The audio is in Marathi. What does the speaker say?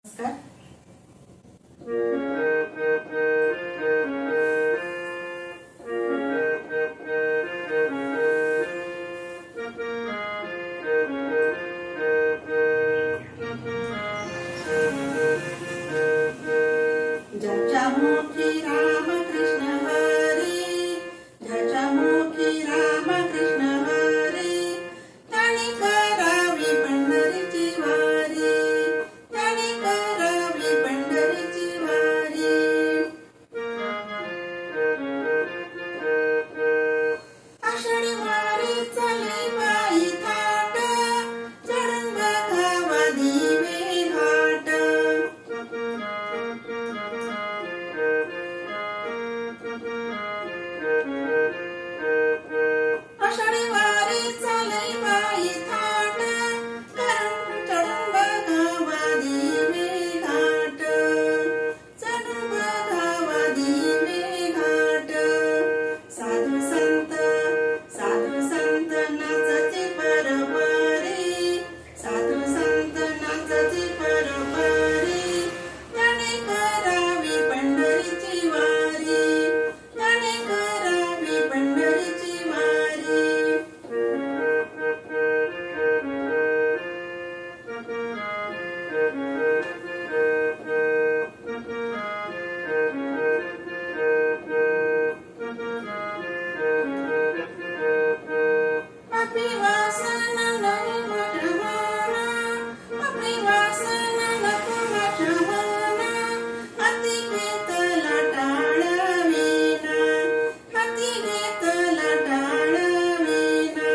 नमस्कार. ज्याच्या मुखी राम कृष्ण हरी, ज्याच्या मुखी राम कृष्ण हरी, त्याने करावी पंढरीची वारी, त्याने करावी पंढरीची वारी. आषाढी वारी चाले बाई थाट, चढून बघावा दिवे घाट. आषाढी वारी चाले बाई थाट, चढून बघावा दिवे घाट, चढून बघावा दिवे घाट. साधू संत नाचते परवारी, साधू संत नाचते परवारी, त्याने करावी पंढरीची वारी, त्याने करावी पंढरीची वारी. आपली वासना नाही माझ्या मना, आपली वासना नको माझ्या मना, हाती घेतला टाळविना, हाती घेतला टाळविना.